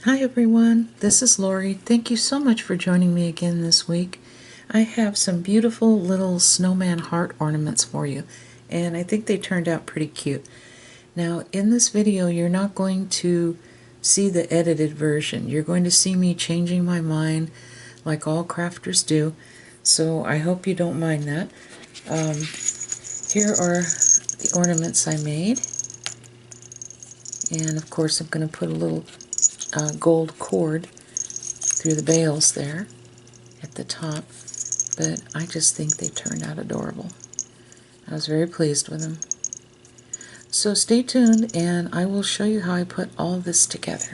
Hi everyone, this is Lori. Thank you so much for joining me again this week. I have some beautiful little snowman heart ornaments for you, and I think they turned out pretty cute. Now in this video you're not going to see the edited version. You're going to see me changing my mind like all crafters do, so I hope you don't mind that. Here are the ornaments I made, and of course I'm going to put a little gold cord through the bales there at the top, but I just think they turned out adorable. I was very pleased with them. So stay tuned and I will show you how I put all this together.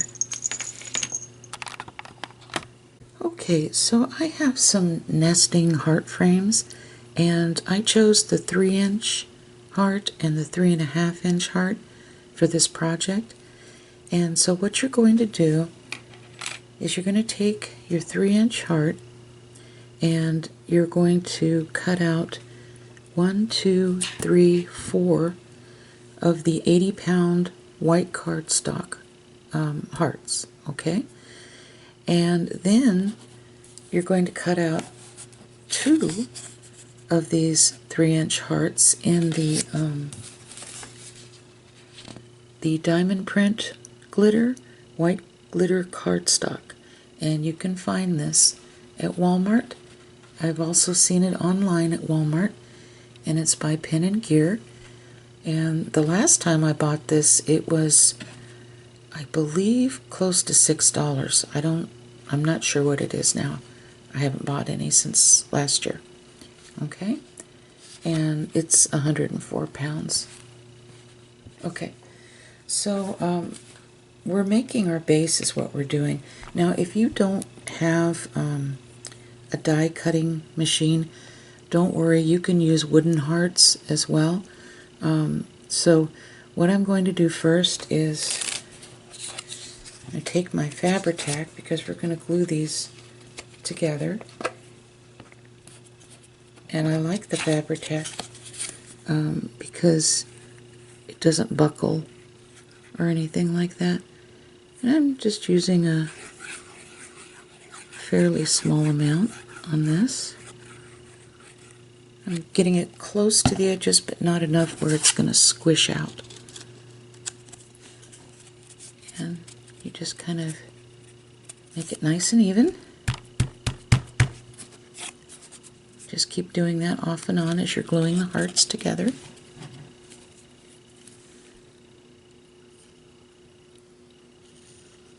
Okay, so I have some nesting heart frames, and I chose the 3-inch heart and the 3.5-inch heart for this project. And so what you're going to do is you're going to take your 3-inch heart and you're going to cut out 1, 2, 3, 4 of the 80-pound white cardstock hearts, okay? And then you're going to cut out 2 of these 3-inch hearts in the diamond print glitter, white glitter cardstock. And you can find this at Walmart. I've also seen it online at Walmart, and it's by Pen and Gear. And the last time I bought this, it was, I believe, close to $6. I'm not sure what it is now. I haven't bought any since last year. Okay? And it's 104 pounds. Okay. So, we're making our base is what we're doing. Now, if you don't have a die cutting machine, don't worry, you can use wooden hearts as well. So what I'm going to do first is I take my Fabri-Tac, because we're going to glue these together, and I like the Fabri-Tac because it doesn't buckle or anything like that. And I'm just using a fairly small amount on this. I'm getting it close to the edges, but not enough where it's going to squish out. And you just kind of make it nice and even. Just keep doing that off and on as you're gluing the hearts together.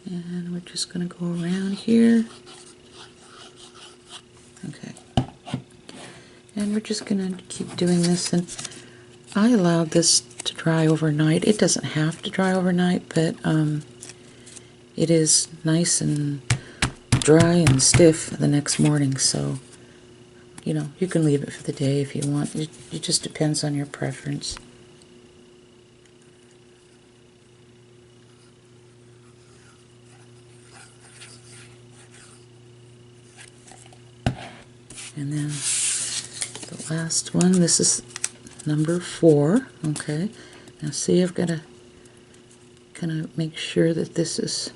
And we're just going to go around here. Okay. And we're just going to keep doing this, and I allowed this to dry overnight. It doesn't have to dry overnight, but it is nice and dry and stiff the next morning, so you know, you can leave it for the day if you want. It just depends on your preference. And then the last one, this is number 4, okay? Now see, I've got to kind of make sure that this is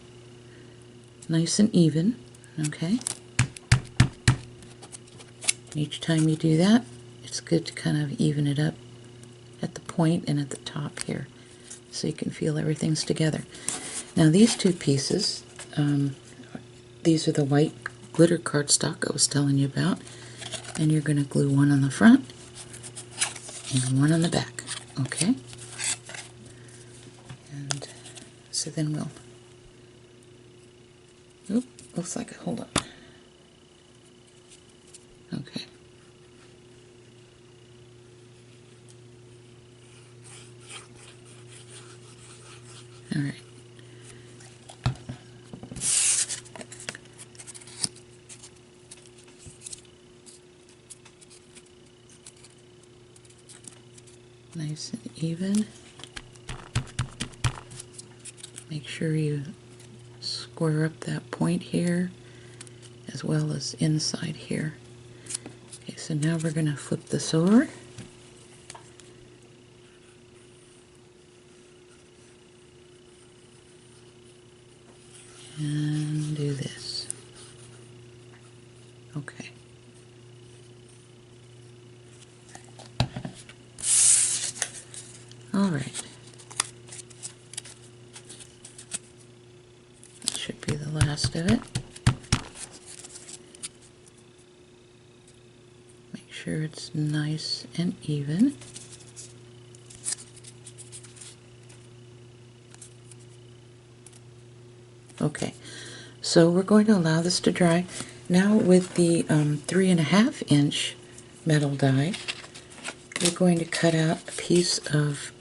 nice and even, okay? Each time you do that, it's good to kind of even it up at the point and at the top here, so you can feel everything's together. Now these two pieces, these are the white glitter cardstock I was telling you about, and you're going to glue one on the front and one on the back, okay? And so then we'll, oop, looks like, hold on. Okay. All right. Nice and even. Make sure you square up that point here as well as inside here. Okay, so now we're going to flip this over. And Okay. All right. That should be the last of it. Make sure it's nice and even. Okay, so we're going to allow this to dry. Now with the 3.5 inch metal die, we're going to cut out a piece of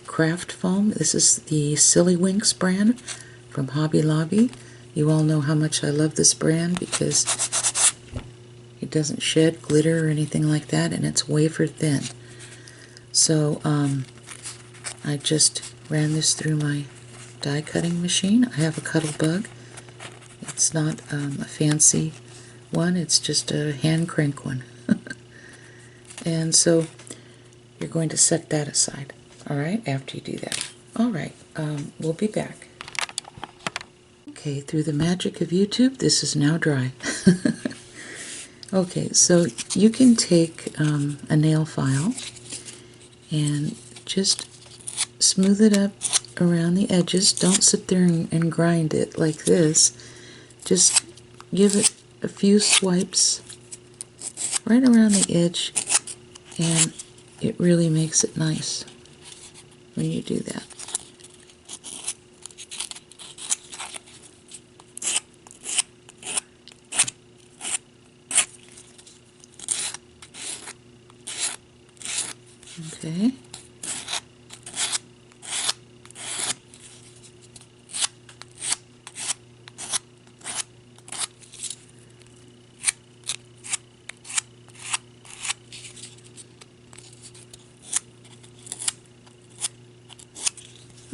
craft foam. This is the Silly Winks brand from Hobby Lobby. You all know how much I love this brand because it doesn't shed glitter or anything like that, and it's wafer thin. So I just ran this through my die cutting machine. I have a Cuttle Bug. It's not a fancy one, it's just a hand crank one. And so you're going to set that aside, alright, after you do that. Alright, we'll be back. Okay, through the magic of YouTube, this is now dry. Okay, so you can take a nail file and just smooth it up around the edges. Don't sit there and grind it like this. Just give it a few swipes right around the edge, and it really makes it nice when you do that. Okay.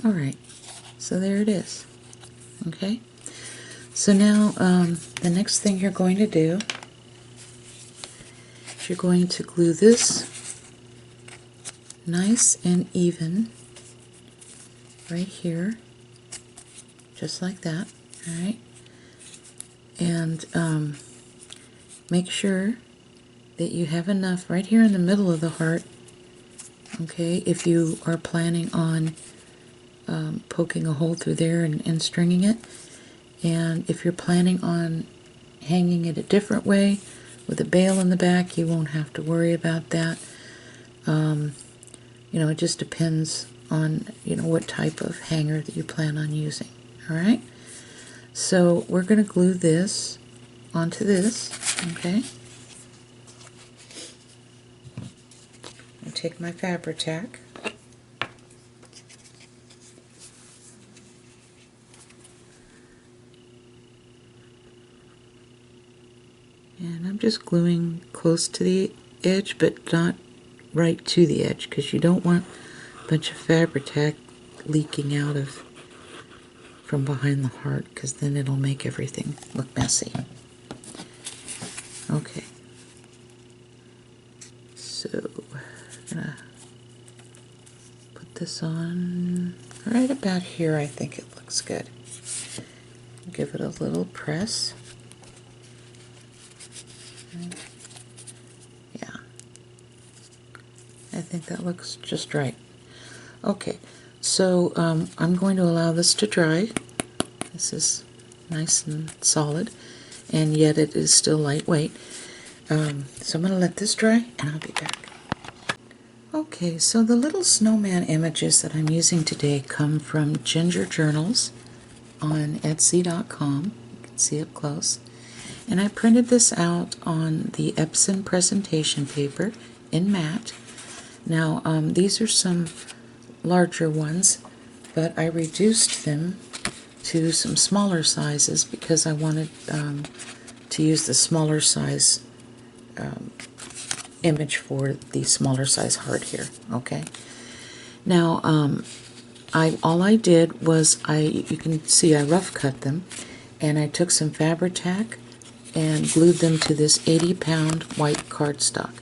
Alright, so there it is. Okay, so now the next thing you're going to do is you're going to glue this nice and even right here, just like that. Alright, and make sure that you have enough right here in the middle of the heart. Okay, if you are planning on poking a hole through there and stringing it, and if you're planning on hanging it a different way with a bail in the back, you won't have to worry about that. You know, it just depends on, you know, what type of hanger that you plan on using. Alright, so we're going to glue this onto this. Okay, I'll take my Fabri-Tac. And I'm just gluing close to the edge, but not right to the edge, because you don't want a bunch of Fabri-Tac leaking out of from behind the heart, because then it'll make everything look messy. Okay, so I'm gonna put this on right about here. I think it looks good. Give it a little press. Yeah, I think that looks just right. Okay, so I'm going to allow this to dry. This is nice and solid, and yet it is still lightweight. So I'm going to let this dry, and I'll be back. Okay, so the little snowman images that I'm using today come from Ginger Journals on Etsy.com. You can see up close. And I printed this out on the Epson presentation paper in matte. Now, these are some larger ones, but I reduced them to some smaller sizes because I wanted to use the smaller size image for the smaller size heart here. Okay. Now, all I did was you can see I rough cut them, and I took some Fabri-Tac and glued them to this 80-pound white cardstock.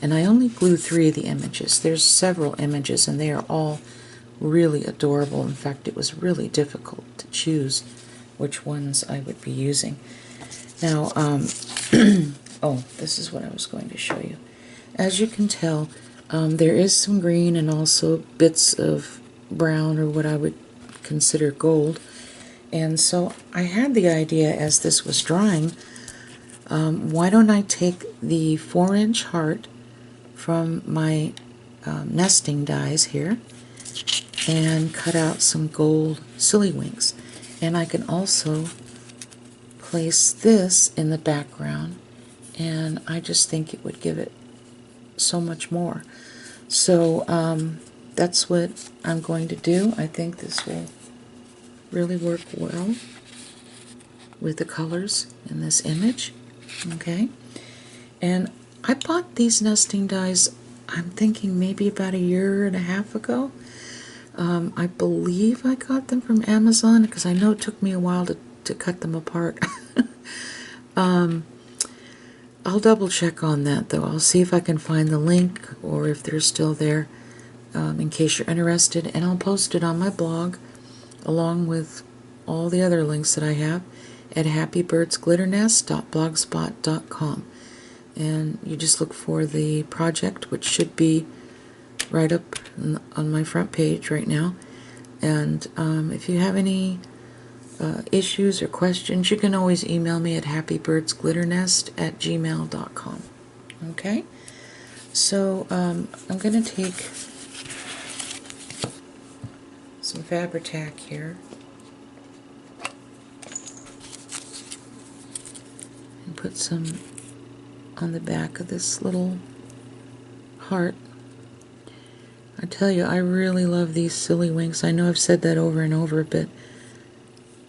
And I only glued 3 of the images. There's several images, and they are all really adorable. In fact, it was really difficult to choose which ones I would be using. Now, Oh, this is what I was going to show you. As you can tell, there is some green and also bits of brown, or what I would consider gold. And so I had the idea, as this was drying, why don't I take the 4-inch heart from my nesting dies here and cut out some gold silly wings. And I can also place this in the background, and I just think it would give it so much more. So that's what I'm going to do. I think this will really work well with the colors in this image. Okay, and I bought these nesting dies, I'm thinking maybe about 1.5 years ago. I believe I got them from Amazon, because I know it took me a while to cut them apart. I'll double check on that, though. I'll see if I can find the link, or if they're still there, in case you're interested, and I'll post it on my blog along with all the other links that I have at happybirdsglitternest.blogspot.com. And you just look for the project, which should be right up on my front page right now. And if you have any issues or questions, you can always email me at happybirdsglitternest@gmail.com. Okay? So I'm going to take some Fabri-Tac here and put some on the back of this little heart. I tell you, I really love these silly wings. I know I've said that over and over, but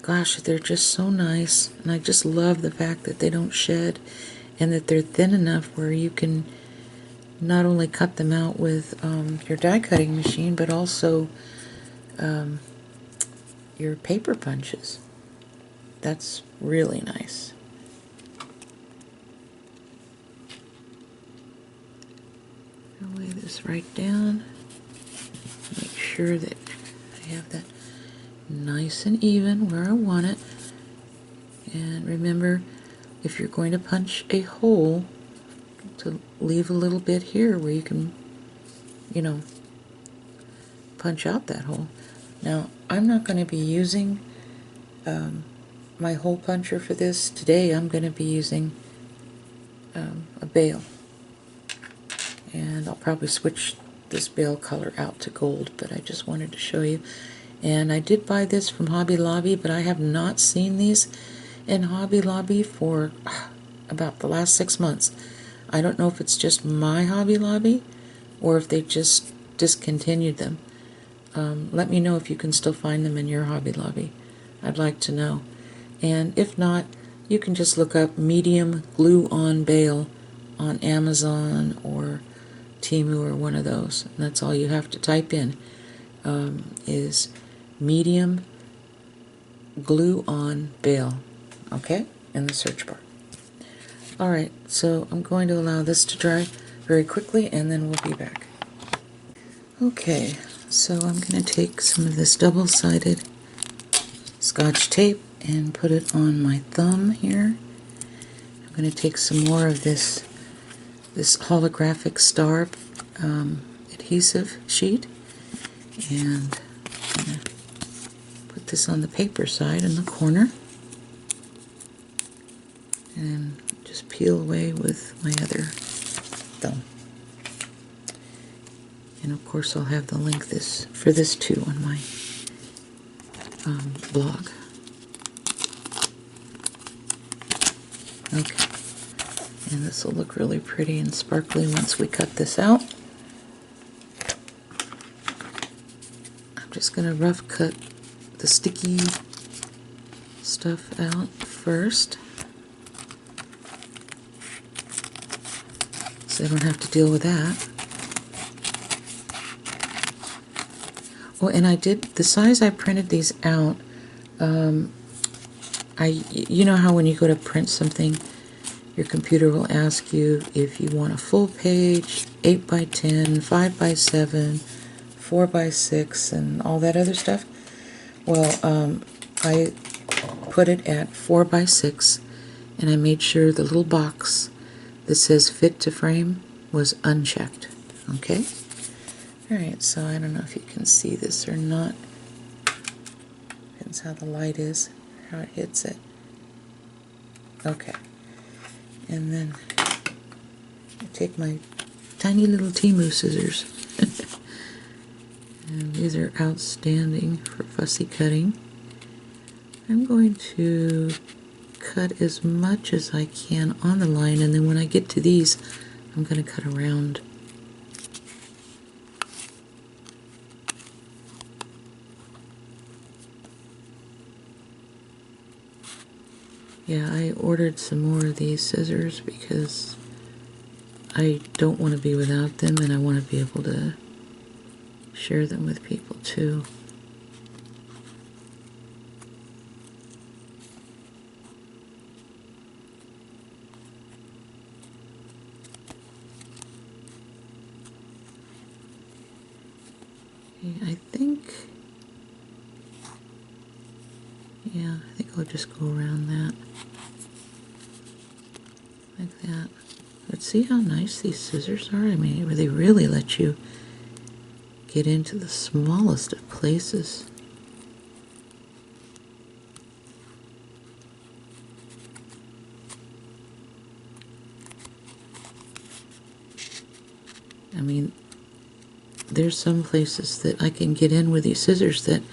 gosh, they're just so nice. And I just love the fact that they don't shed, and that they're thin enough where you can not only cut them out with your die cutting machine, but also your paper punches. That's really nice. I'll lay this right down. Make sure that I have that nice and even where I want it. And remember, if you're going to punch a hole, to leave a little bit here where you can, punch out that hole. Now, I'm not going to be using my hole puncher for this today. I'm going to be using a bail. And I'll probably switch this bail color out to gold, but I just wanted to show you. And I did buy this from Hobby Lobby, but I have not seen these in Hobby Lobby for about the last 6 months. I don't know if it's just my Hobby Lobby or if they just discontinued them. Let me know if you can still find them in your Hobby Lobby. I'd like to know. And if not, you can just look up medium glue-on bail on Amazon or Temu or one of those. And that's all you have to type in, is medium glue-on bail, okay, in the search bar. Alright, so I'm going to allow this to dry very quickly, and then we'll be back. Okay, so I'm going to take some of this double-sided Scotch tape and put it on my thumb here. I'm going to take some more of this holographic star adhesive sheet, and I'm going to put this on the paper side in the corner, and just peel away with my other thumb. And of course I'll have the link for this too on my blog. Okay, and this will look really pretty and sparkly once we cut this out. I'm just going to rough cut the sticky stuff out first, so I don't have to deal with that. Oh, and I did, the size I printed these out, you know how when you go to print something, your computer will ask you if you want a full page, 8 by 10, 5 by 7, 4 by 6, and all that other stuff. Well, I put it at 4 by 6, and I made sure the little box that says fit to frame was unchecked. Okay? Alright, so I don't know if you can see this or not. Depends how the light is, how it hits it. Okay. And then I take my tiny little Temu scissors. And these are outstanding for fussy cutting. I'm going to cut as much as I can on the line, and then when I get to these, I'm going to cut around. Yeah, I ordered some more of these scissors because I don't want to be without them, and I want to be able to share them with people too. I think I'll just go around that, like that. But see how nice these scissors are? I mean, they really let you get into the smallest of places. I mean, there's some places that I can get in with these scissors that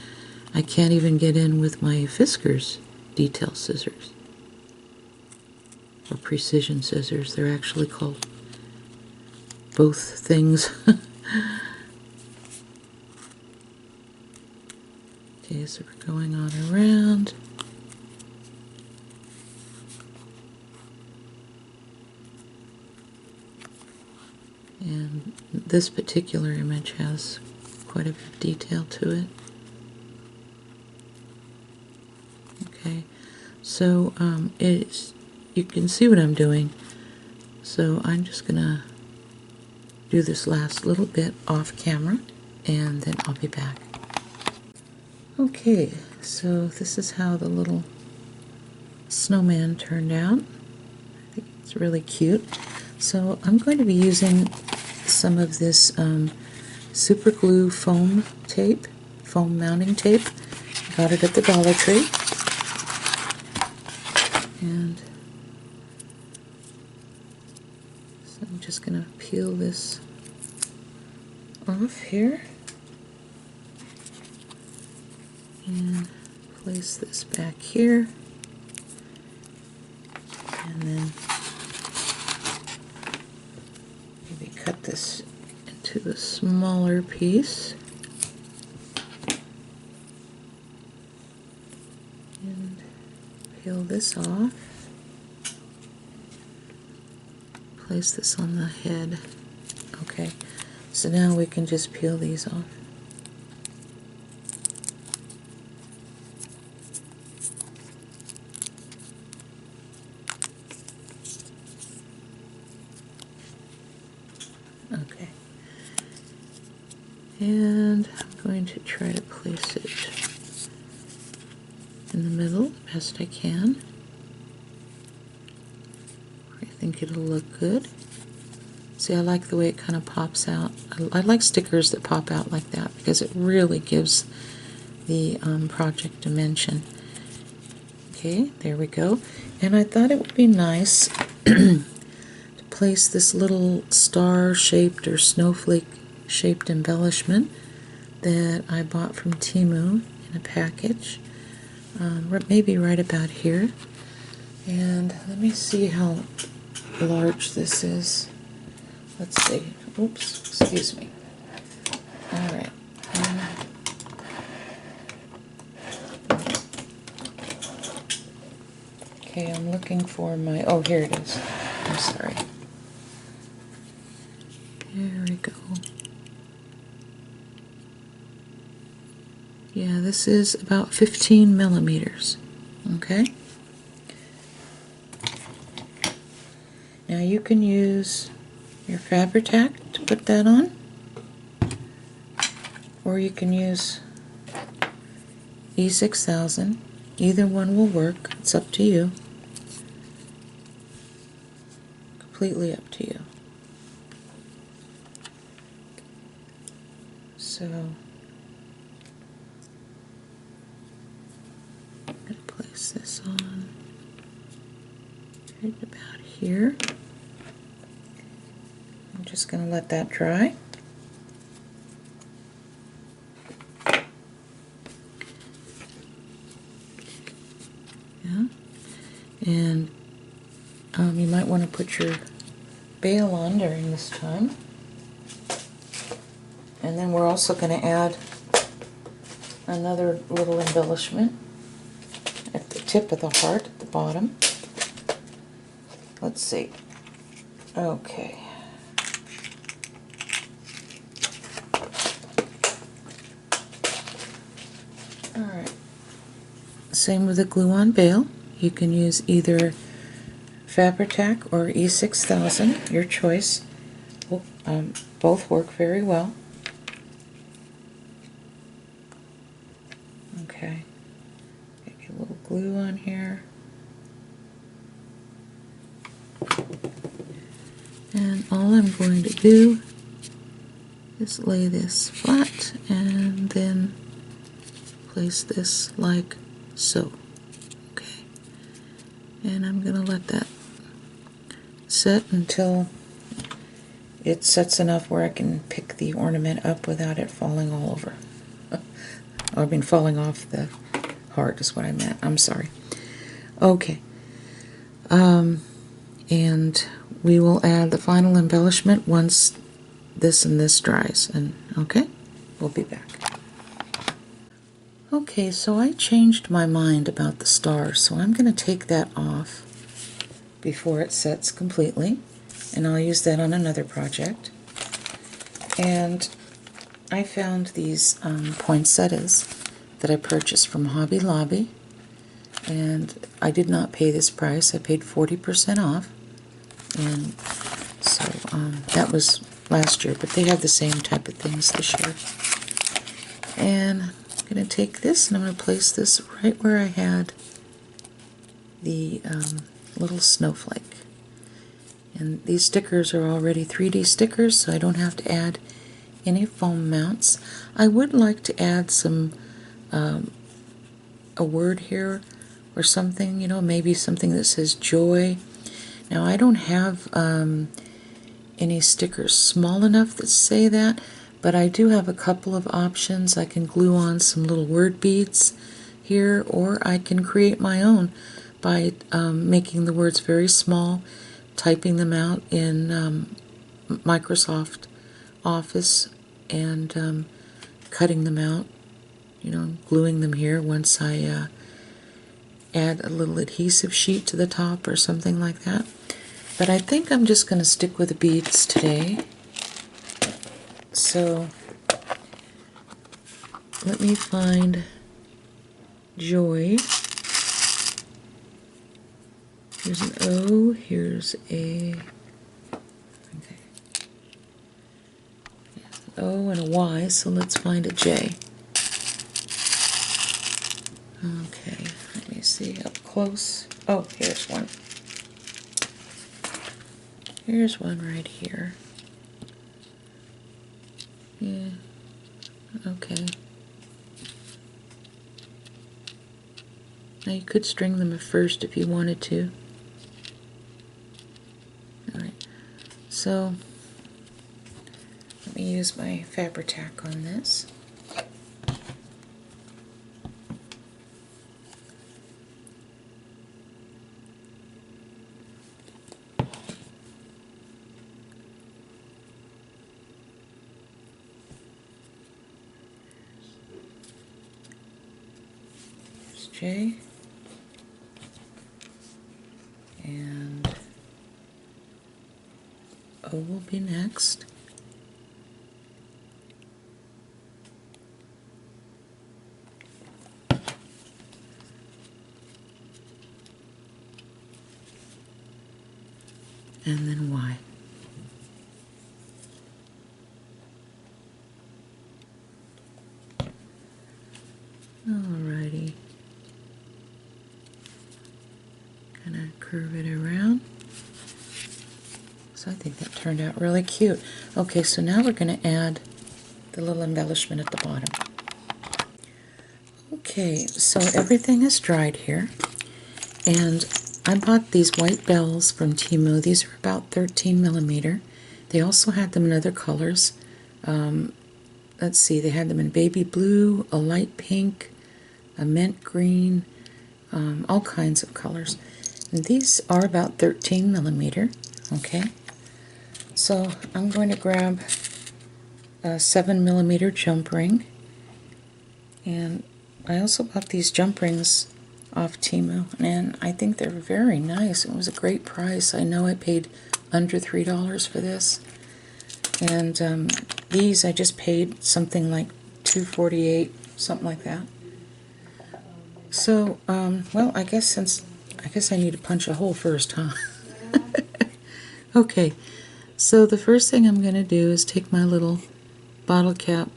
I can't even get in with my Fiskars detail scissors. Or precision scissors. They're actually called both things. Okay, so we're going on around. And this particular image has quite a bit of detail to it. Okay, so you can see what I'm doing. So I'm just gonna do this last little bit off camera, and then I'll be back. Okay, so this is how the little snowman turned out. I think it's really cute. So I'm going to be using some of this super glue foam tape, foam mounting tape. Got it at the Dollar Tree. And so I'm just going to peel this off here and place this back here, and then maybe cut this into a smaller piece and peel this off, place this on the head. Okay, so now we can just peel these off. Okay, and I'm going to try to place it in the middle the best I can. I think it'll look good. See, I like the way it kind of pops out. I like stickers that pop out like that because it really gives the project dimension. Okay, there we go. And I thought it would be nice to place this little star-shaped or snowflake-shaped embellishment that I bought from Temu in a package, maybe right about here. And let me see how large this is. Let's see. Oops, excuse me. Alright. Okay, I'm looking for my... Oh, here it is. I'm sorry. There we go. Yeah, this is about 15 millimeters. Okay? Now you can use your Fabri-Tac to put that on, or you can use E6000. Either one will work. It's up to you. completely up to you. So I'm going to place this on right about here. I'm just going to let that dry. Yeah. And you might want to put your bail on during this time. And then we're also going to add another little embellishment at the tip of the heart at the bottom. Let's see. Okay. Alright. Same with the glue-on bail. You can use either Fabri-Tac or E6000, your choice. Both work very well. Okay. Get a little glue on here. And all I'm going to do is lay this flat and then place this like so. Okay. And I'm going to let that set until it sets enough where I can pick the ornament up without it falling all over. I mean, falling off the heart is what I meant. I'm sorry. Okay. And we will add the final embellishment once this and this dries. And okay, we'll be back. Okay, so I changed my mind about the star, so I'm going to take that off before it sets completely, and I'll use that on another project. And I found these poinsettias that I purchased from Hobby Lobby, and I did not pay this price. I paid 40% off, and so that was last year, but they have the same type of things this year. And I'm going to take this and I'm going to place this right where I had the little snowflake. And these stickers are already 3D stickers, so I don't have to add any foam mounts. I would like to add some a word here or something, you know, maybe something that says joy. Now I don't have any stickers small enough that say that, but I do have a couple of options. I can glue on some little word beads here, or I can create my own by making the words very small, typing them out in Microsoft Office, and cutting them out, you know, gluing them here once I add a little adhesive sheet to the top or something like that. But I think I'm just going to stick with the beads today. So let me find joy. Here's an O, here's a okay. An O and a Y, so let's find a J. Okay, let me see up close. Oh, here's one. Here's one right here. Yeah, okay. Now you could string them at first if you wanted to. Alright, so let me use my Fabri-Tac on this. Here's J. And O will be next. And then Y. Alrighty. Kind of curve it around. So I think that turned out really cute. Okay, so now we're going to add the little embellishment at the bottom. Okay, so everything is dried here, and I bought these white bells from Temu. These are about 13 millimeter. They also had them in other colors. Let's see, they had them in baby blue, a light pink, a mint green, all kinds of colors. And these are about 13 millimeter, okay? So I'm going to grab a 7 millimeter jump ring, and I also bought these jump rings off Temu, and I think they're very nice. It was a great price. I know I paid under $3 for this, and these I just paid something like $2.48, something like that. So, well, I guess I need to punch a hole first, huh? Okay, so the first thing I'm going to do is take my little bottle cap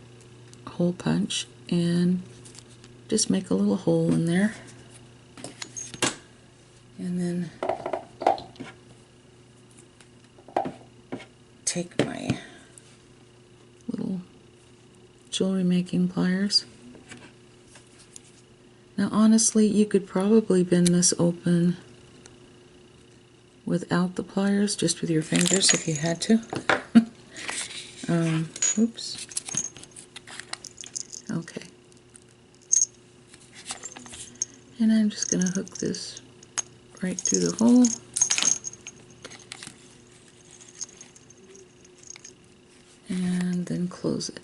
hole punch and just make a little hole in there. And then take my little jewelry making pliers. Now honestly, you could probably bend this open without the pliers, just with your fingers if you had to. Oops. Okay. And I'm just going to hook this right through the hole. And then close it.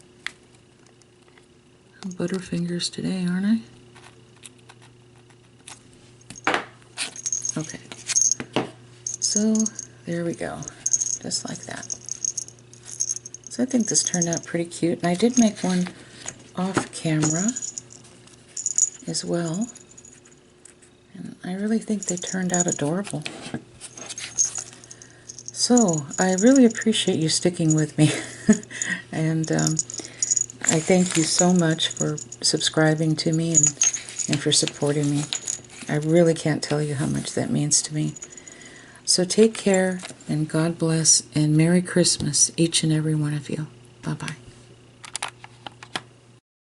I'm butterfingers today, aren't I? Okay. So there we go. Just like that. So I think this turned out pretty cute. And I did make one off camera as well. And I really think they turned out adorable. So I really appreciate you sticking with me. And I thank you so much for subscribing to me and for supporting me. I really can't tell you how much that means to me. So take care, and God bless, and Merry Christmas, each and every one of you. Bye-bye.